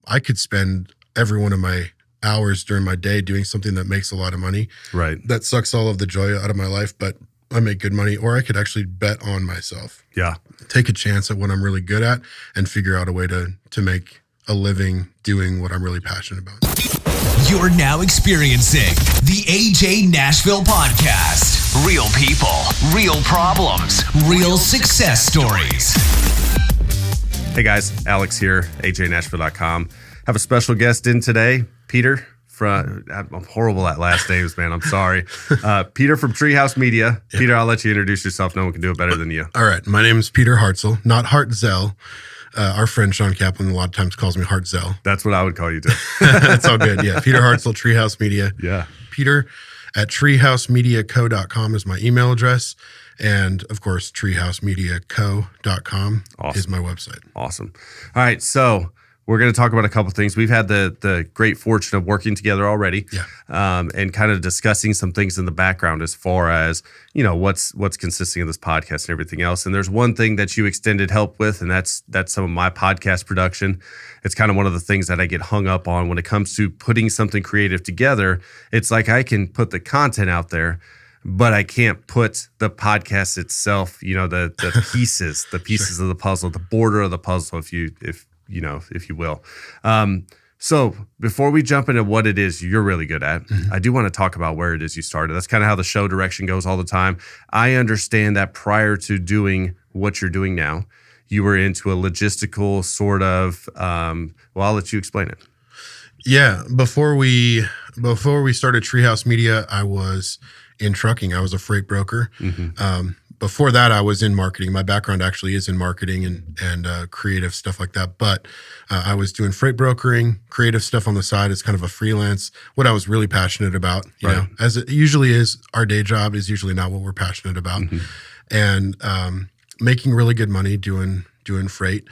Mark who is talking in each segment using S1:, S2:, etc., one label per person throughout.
S1: I could spend every one of my hours during my day doing something that makes a lot of money.
S2: Right.
S1: That sucks all of the joy out of my life, but I make good money, or I could actually bet on myself.
S2: Yeah.
S1: Take a chance at what I'm really good at and figure out a way to make a living doing what I'm really passionate about.
S3: You're now experiencing the AJ Nashville podcast. Real people, real problems, real success stories.
S2: Hey guys, Alex here, ajnashville.com. Have a special guest in today, Peter. I'm horrible at last names, man. I'm sorry. Peter from Treehouse Media. Yeah. Peter, I'll let you introduce yourself. No one can do it better than you.
S1: All right. My name is Peter Hartzell, not Hartzell. Our friend Sean Kaplan a lot of times calls me Hartzell.
S2: That's what I would call you too.
S1: That's all good. Yeah. Peter Hartzell, Treehouse Media.
S2: Yeah.
S1: Peter at treehousemediaco.com is my email address. And of course, treehousemediaco.com is my website.
S2: Awesome. All right. So we're going to talk about a couple things. We've had the great fortune of working together already, and kind of discussing some things in the background as far as, you know, what's consisting of this podcast and everything else. And there's one thing that you extended help with, and that's some of my podcast production. It's kind of one of the things that I get hung up on when it comes to putting something creative together. It's like I can put the content out there, but I can't put the podcast itself, you know, the pieces, the pieces of the puzzle, the border of the puzzle, if you will. So before we jump into what it is you're really good at, I do want to talk about where it is you started. That's kind of how the show direction goes all the time. I understand that prior to doing what you're doing now, you were into a logistical sort of, well, I'll let you explain it.
S1: Yeah. Before we started Treehouse Media, I was in trucking. I was a freight broker. Before that, I was in marketing. My background actually is in marketing and creative stuff like that. But I was doing freight brokering, creative stuff on the side as kind of a freelance, what I was really passionate about. You know, as it usually is, our day job is usually not what we're passionate about. And making really good money doing freight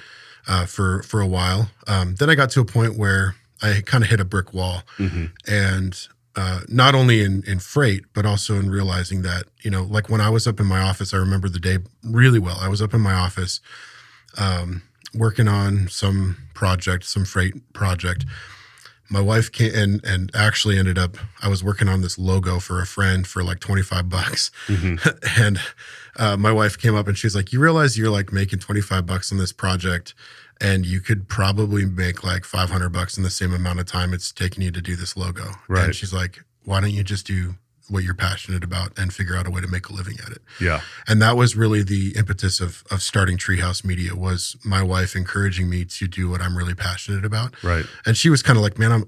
S1: for a while. Then I got to a point where I kind of hit a brick wall. And not only in freight, but also in realizing that, you know, like when I was up in my office, I remember the day really well. I was up in my office working on some freight project. My wife came and actually ended up, I was working on this logo for a friend for like $25. And my wife came up and she's like, you realize you're like making $25 on this project and you could probably make like $500 in the same amount of time it's taking you to do this logo.
S2: Right.
S1: And she's like, why don't you just do what you're passionate about and figure out a way to make a living at it? Yeah. And that was really the impetus of starting Treehouse Media, was my wife encouraging me to do what I'm really passionate about. Right. And she was kind of like, man,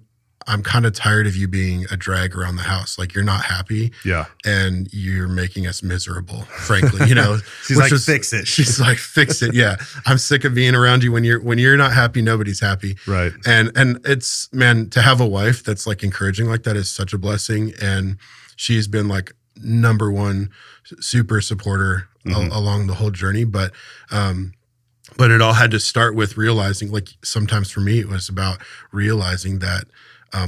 S1: I'm kind of tired of you being a drag around the house. Like, you're not happy. Yeah. And you're making us miserable, frankly, you know.
S2: She's like, fix it.
S1: She's like, fix it. Yeah. I'm sick of being around you. When you're not happy, nobody's happy. Right. And it's, man, to have a wife that's like encouraging like that is such a blessing. And she's been like number one super supporter along the whole journey. But it all had to start with realizing, like, sometimes for me, it was about realizing that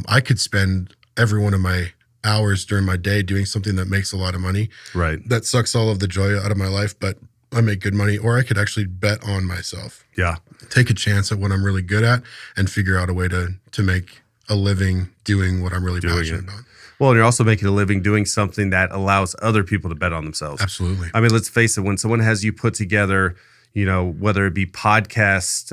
S1: I could spend every one of my hours during my day doing something that makes a lot of money. Right. That sucks all of the joy out of my life, but I make good money, or I could actually bet on myself. Yeah. Take a chance at what I'm really good at and figure out a way to make a living doing what I'm really passionate about.
S2: Well, and you're also making a living doing something that allows other people to bet on themselves.
S1: Absolutely.
S2: I mean, let's face it, when someone has you put together, you know, whether it be podcast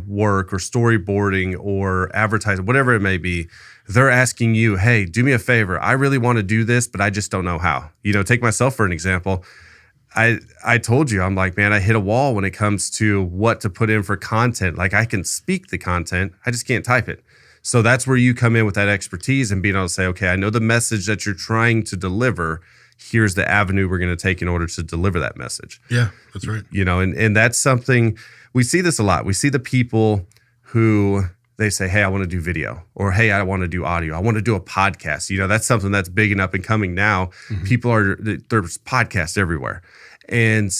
S2: work or storyboarding or advertising, whatever it may be, they're asking you, hey, do me a favor. I really want to do this, but I just don't know how. You know, take myself for an example. I told you, I'm like, man, I hit a wall when it comes to what to put in for content. Like, I can speak the content, I just can't type it. So that's where you come in with that expertise and being able to say, okay, I know the message that you're trying to deliver. Here's the avenue we're going to take in order to deliver that message.
S1: Yeah, that's right.
S2: You know, and that's something, we see this a lot. We see the people who, they say, hey, I want to do video, or hey, I want to do audio. I want to do a podcast. You know, that's something that's big and up and coming now. People there's podcasts everywhere. And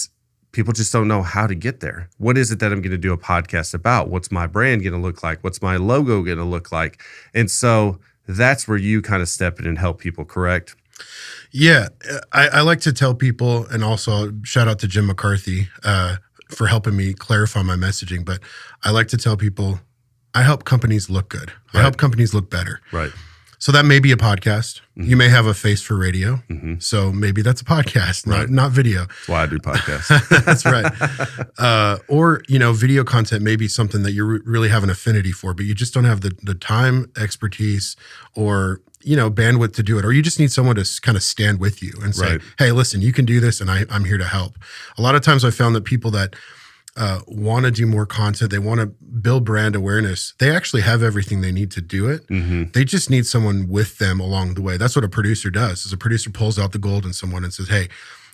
S2: people just don't know how to get there. What is it that I'm going to do a podcast about? What's my brand going to look like? What's my logo going to look like? And so that's where you kind of step in and help people, correct?
S1: Yeah, I like to tell people, and also shout out to Jim McCarthy for helping me clarify my messaging. But I like to tell people, I help companies look good. I
S2: Right.
S1: help companies look better.
S2: Right.
S1: So that may be a podcast. You may have a face for radio. So maybe that's a podcast,
S2: Right.
S1: not video.
S2: That's why I do podcasts.
S1: That's right. Or, video content may be something that you really have an affinity for, but you just don't have the time, expertise, or, bandwidth to do it. Or you just need someone to kind of stand with you and say,
S2: Right.
S1: hey, listen, you can do this and I'm here to help. A lot of times I found that people that want to do more content, they want to build brand awareness, they actually have everything they need to do it. They just need someone with them along the way. That's what a producer does. Is a producer pulls out the gold in someone and says, hey,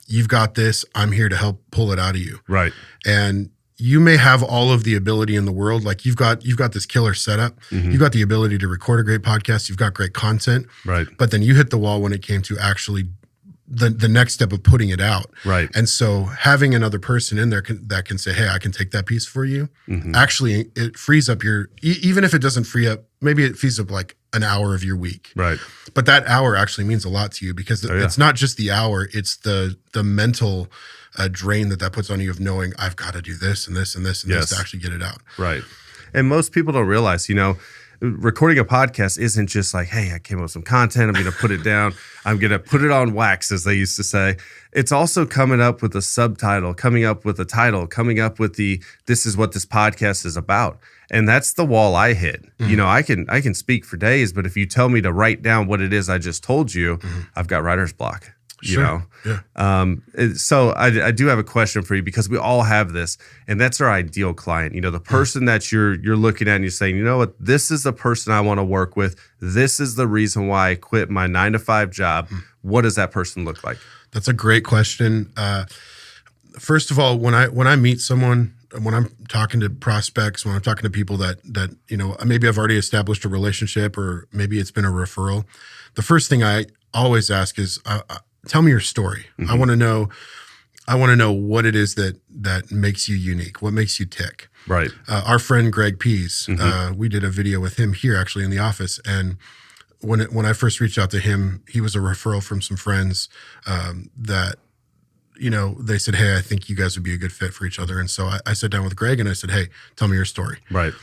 S1: you've got this. I'm here to help pull it out of you.
S2: Right.
S1: And you may have all of the ability in the world. Like you've got this killer setup. You've got the ability to record a great podcast. You've got great content.
S2: Right.
S1: But then you hit the wall when it came to actually the next step of putting it out.
S2: Right.
S1: And so having another person in there that can say, hey, I can take that piece for you. Actually, it frees up even if it doesn't free up, maybe it frees up like an hour of your week.
S2: Right.
S1: But that hour actually means a lot to you because it's not just the hour, it's the mental drain that puts on you of knowing I've got to do this and this and this and
S2: Yes.
S1: this to actually get it out.
S2: Right. And most people don't realize, recording a podcast isn't just like, hey, I came up with some content, I'm going to put it down, I'm going to put it on wax, as they used to say. It's also coming up with a subtitle, coming up with a title, coming up with this is what this podcast is about. And that's the wall I hit. I can speak for days, but if you tell me to write down what it is I just told you, I've got writer's block.
S1: Sure. Yeah.
S2: So I do have a question for you because we all have this, and that's our ideal client. The person that you're looking at and you're saying, you know what, this is the person I want to work with. This is the reason why I quit my 9-to-5 job. What does that person look like?
S1: That's a great question. First of all, when I meet someone, when I'm talking to prospects, when I'm talking to people that maybe I've already established a relationship or maybe it's been a referral, the first thing I always ask is, tell me your story. I want to know what it is that makes you unique. What makes you tick?
S2: Right.
S1: Our friend Greg Pease, we did a video with him here actually in the office, and when I first reached out to him, he was a referral from some friends that they said, hey, I think you guys would be a good fit for each other. And so I sat down with Greg and I said, hey, tell me your story.
S2: Right.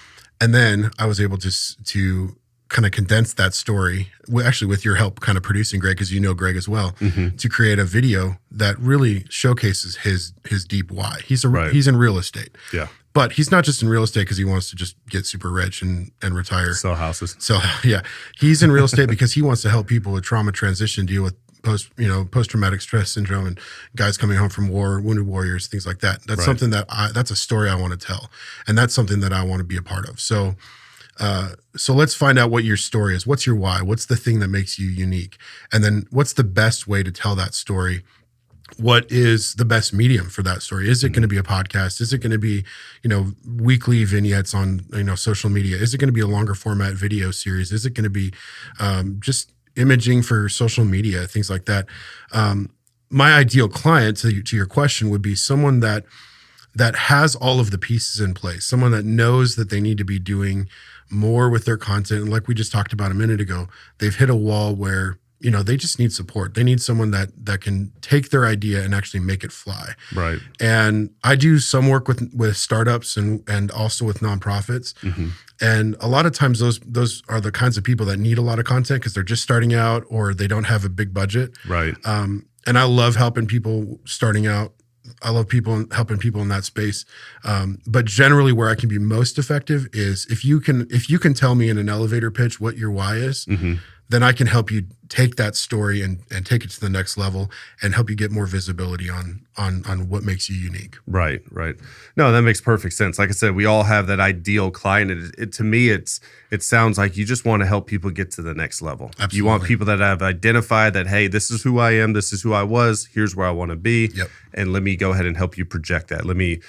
S1: And then I was able to kind of condense that story, actually with your help kind of producing Greg, because you know Greg as well, to create a video that really showcases his deep why. He's in real estate.
S2: Yeah.
S1: But he's not just in real estate because he wants to just get super rich and retire.
S2: Sell houses.
S1: So yeah, he's in real estate because he wants to help people with trauma transition deal with post-traumatic stress syndrome and guys coming home from war, wounded warriors, things like that. That's something that's a story I want to tell. And that's something that I want to be a part of. So let's find out what your story is. What's your why? What's the thing that makes you unique? And then what's the best way to tell that story? What is the best medium for that story? Is it going to be a podcast? Is it going to be, weekly vignettes on, social media? Is it going to be a longer format video series? Is it going to be just imaging for social media, things like that? My ideal client, to your question, would be someone that has all of the pieces in place, someone that knows that they need to be doing more with their content. And like we just talked about a minute ago, they've hit a wall where, they just need support. They need someone that can take their idea and actually make it fly.
S2: Right.
S1: And I do some work with startups and also with nonprofits. And a lot of times those are the kinds of people that need a lot of content because they're just starting out or they don't have a big budget.
S2: Right.
S1: And I love helping people starting out. I love helping people in that space. But generally where I can be most effective is if you can tell me in an elevator pitch what your why is, then I can help you take that story and take it to the next level and help you get more visibility on what makes you unique.
S2: Right. No, that makes perfect sense. Like I said, we all have that ideal client. To me, it sounds like you just want to help people get to the next level.
S1: Absolutely.
S2: You want people that have identified that, hey, this is who I am, this is who I was, here's where I want to be.
S1: Yep.
S2: And let me go ahead and help you project that. Let me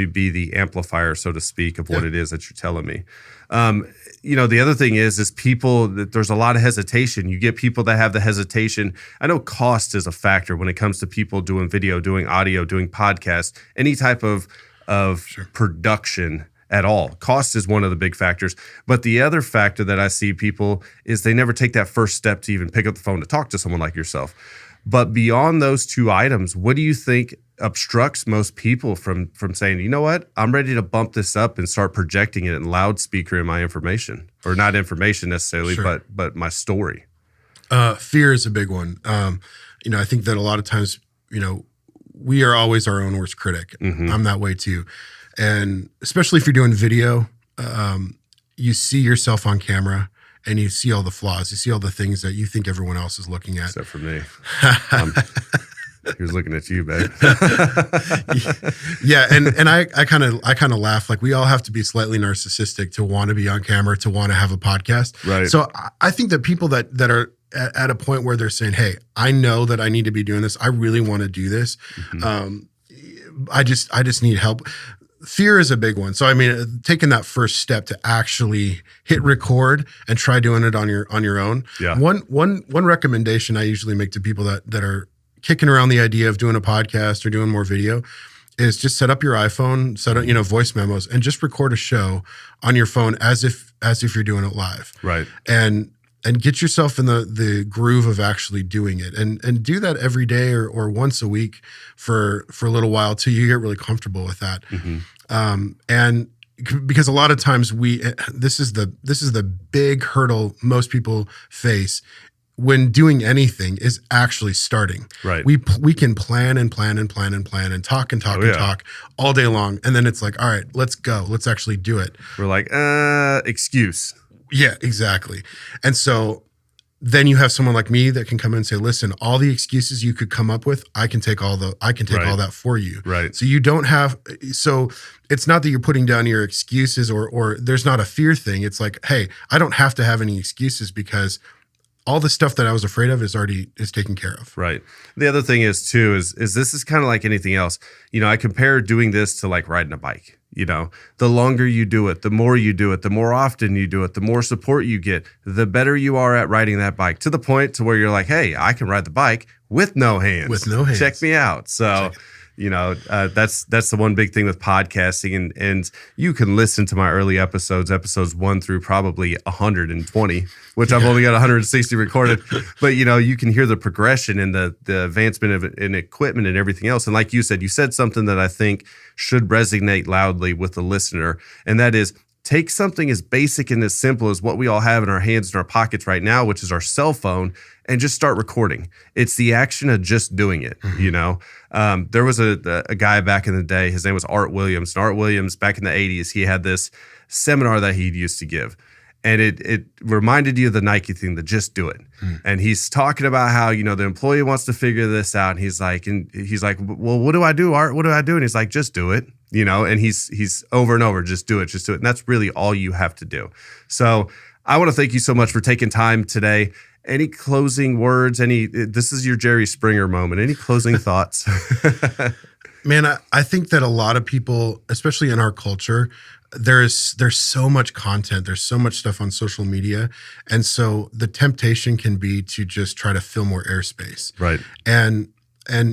S2: be the amplifier, so to speak, of what it is that you're telling me. The other thing is people, there's a lot of hesitation. You get people that have the hesitation. I know cost is a factor when it comes to people doing video, doing audio, doing podcasts, any type of production at all. Cost is one of the big factors. But the other factor that I see people is they never take that first step to even pick up the phone to talk to someone like yourself. But beyond those two items, what do you think obstructs most people from saying, you know what, I'm ready to bump this up and start projecting it in loudspeaker in my information, or not information necessarily,
S1: Sure.
S2: but my story?
S1: Fear is a big one. I think that a lot of times, we are always our own worst critic. I'm that way too. And especially if you're doing video, you see yourself on camera and you see all the flaws. You see all the things that you think everyone else is looking at.
S2: Except for me. He was looking at you, babe.
S1: Yeah, and I kind of laugh. Like, we all have to be slightly narcissistic to want to be on camera, to want to have a podcast.
S2: Right.
S1: So I think that people that are at a point where they're saying, "Hey, I know that I need to be doing this. I really want to do this. I just need help." Fear is a big one. So, I mean, taking that first step to actually hit record and try doing it on your own.
S2: Yeah.
S1: One recommendation I usually make to people that are kicking around the idea of doing a podcast or doing more video is just set up your iPhone, set up, voice memos, and just record a show on your phone as if you're doing it live.
S2: Right.
S1: And get yourself in the groove of actually doing it, and do that every day or once a week for a little while till you get really comfortable with that. And because a lot of times this is the big hurdle most people face when doing anything, is actually starting.
S2: Right.
S1: We can plan and plan and plan and plan and talk and talk and talk all day long. And then it's like, all right, let's go. Let's actually do it.
S2: We're like, excuse.
S1: Yeah, exactly. And so then you have someone like me that can come in and say, listen, all the excuses you could come up with, I can take all that for you.
S2: Right.
S1: So you don't have, so it's not that you're putting down your excuses or there's not a fear thing. It's like, hey, I don't have to have any excuses because all the stuff that I was afraid of is taken care of.
S2: Right. The other thing is too, is this is kind of like anything else. I compare doing this to like riding a bike. The longer you do it, the more you do it, the more often you do it, the more support you get, the better you are at riding that bike, to the point to where you're like, hey, I can ride the bike with no hands.
S1: With no hands.
S2: Check me out. So, that's the one big thing with podcasting, and you can listen to my early episodes 1 through probably 120, which I've only got 160 recorded, but you can hear the progression and the advancement in equipment and everything else. And like you said something that I think should resonate loudly with the listener, and that is, take something as basic and as simple as what we all have in our hands and our pockets right now, which is our cell phone, and just start recording. It's the action of just doing it. There was a guy back in the day, his name was Art Williams. And Art Williams, back in the 80s, he had this seminar that he used to give. And it reminded you of the Nike thing, the just do it. And he's talking about how, the employee wants to figure this out. And he's like, well, what do I do, Art? What do I do? And he's like, just do it. And he's over and over, just do it. And that's really all you have to do. So I want to thank you so much for taking time today. Any closing words? This is your Jerry Springer moment. Any closing thoughts?
S1: Man, I think that a lot of people, especially in our culture, there's so much content, there's so much stuff on social media. And so the temptation can be to just try to fill more airspace.
S2: Right.
S1: And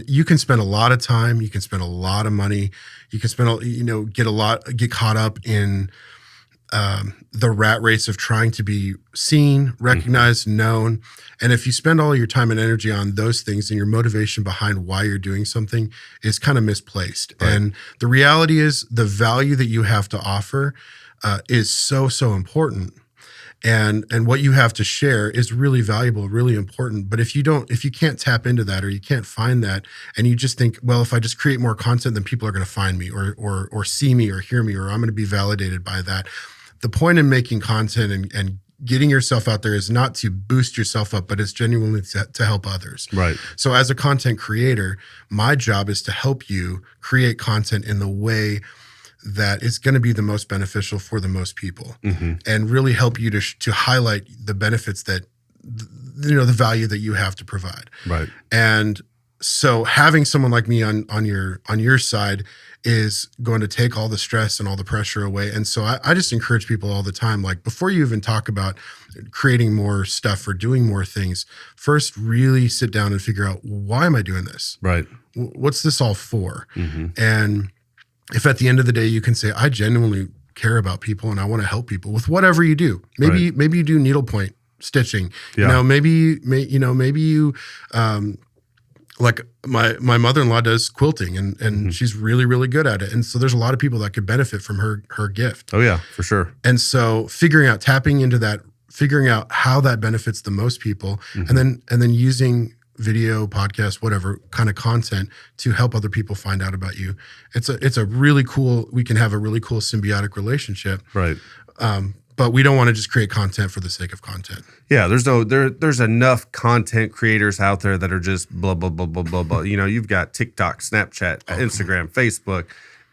S1: you can spend a lot of time, you can spend a lot of money, you can spend, get caught up in the rat race of trying to be seen, recognized, known. And if you spend all your time and energy on those things, then your motivation behind why you're doing something is kind of misplaced.
S2: Right.
S1: And the reality is, the value that you have to offer is so important. And what you have to share is really valuable, really important. But if you can't tap into that, or you can't find that, and you just think, well, if I just create more content, then people are going to find me or see me or hear me, or I'm going to be validated by that. The point in making content and getting yourself out there is not to boost yourself up, but it's genuinely to help others.
S2: Right.
S1: So as a content creator, my job is to help you create content in the way that is going to be the most beneficial for the most people, and really help you to highlight the benefits that, the value that you have to provide.
S2: Right.
S1: And so having someone like me on your side is going to take all the stress and all the pressure away. And so I just encourage people all the time, like, before you even talk about creating more stuff or doing more things, first really sit down and figure out, why am I doing this?
S2: Right.
S1: What's this all for? And if at the end of the day you can say, I genuinely care about people and I want to help people with whatever you do. Maybe you do needlepoint stitching.
S2: Yeah.
S1: Maybe you like my mother-in-law does quilting and she's really, really good at it. And so there's a lot of people that could benefit from her gift.
S2: Oh yeah, for sure.
S1: And so tapping into that, figuring out how that benefits the most people, and then using video, podcast, whatever kind of content to help other people find out about you. It's a really cool, we can have a really cool symbiotic relationship.
S2: Right.
S1: But we don't want to just create content for the sake of content.
S2: Yeah, there's enough content creators out there that are just blah, blah, blah, blah, blah, blah. You know, you've got TikTok, Snapchat, Instagram, Facebook,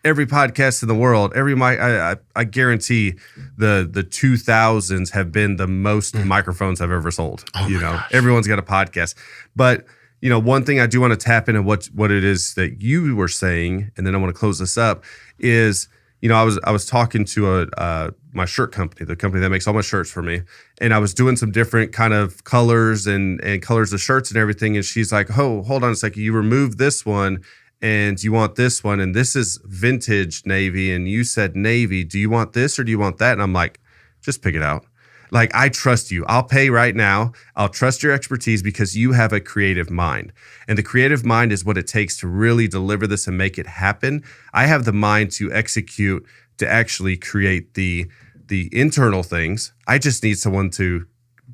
S2: every podcast in the world, I guarantee the 2000s have been the most microphones I've ever sold. Gosh. Everyone's got a podcast. But, one thing I do want to tap into what it is that you were saying, and then I want to close this up, is, I was talking to my shirt company, the company that makes all my shirts for me, and I was doing some different kind of colors and colors of shirts and everything, and she's like, "Oh, hold on a second, you removed this one, and you want this one, and this is vintage navy, and you said navy. Do you want this or do you want that?" And I'm like, "Just pick it out. Like, I trust you. I'll pay right now. I'll trust your expertise because you have a creative mind. And the creative mind is what it takes to really deliver this and make it happen. I have the mind to execute, to actually create the internal things. I just need someone to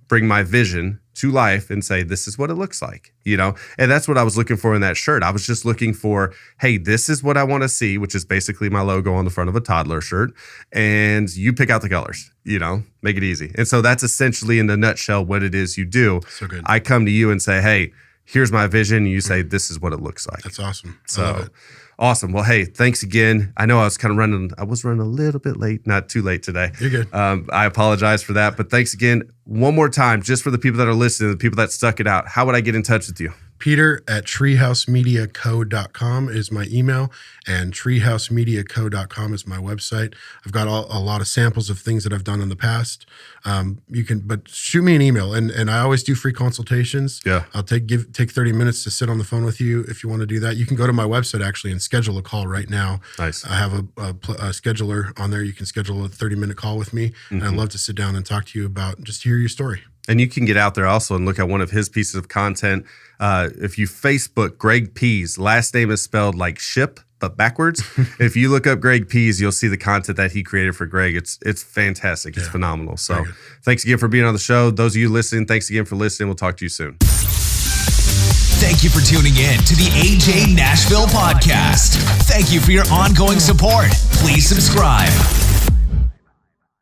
S2: bring my vision to life and say, this is what it looks like, And that's what I was looking for in that shirt. I was just looking for, hey, this is what I want to see, which is basically my logo on the front of a toddler shirt. And you pick out the colors, make it easy. And so that's essentially in a nutshell what it is you do.
S1: So good.
S2: I come to you and say, hey, here's my vision. You say, this is what it looks like.
S1: That's awesome. I
S2: So
S1: love it.
S2: awesome. Well, hey, thanks again. I know I was running a little bit late, not too late today.
S1: You're good.
S2: I apologize for that, but thanks again. One more time, just for the people that are listening, the people that stuck it out, how would I get in touch with you?
S1: Peter at treehousemediaco.com is my email, and treehousemediaco.com is my website. I've got a lot of samples of things that I've done in the past. But shoot me an email, and I always do free consultations.
S2: Yeah.
S1: I'll take 30 minutes to sit on the phone with you if you want to do that. You can go to my website actually and schedule a call right now.
S2: Nice.
S1: I have a scheduler on there. You can schedule a 30-minute call with me, and I'd love to sit down and talk to you about just hear your story.
S2: And you can get out there also and look at one of his pieces of content. If you Facebook Greg Pease, last name is spelled like ship, but backwards. If you look up Greg Pease, you'll see the content that he created for Greg. It's fantastic. It's phenomenal. So thanks again for being on the show. Those of you listening, thanks again for listening. We'll talk to you soon.
S3: Thank you for tuning in to the AJ Nashville podcast. Thank you for your ongoing support. Please subscribe.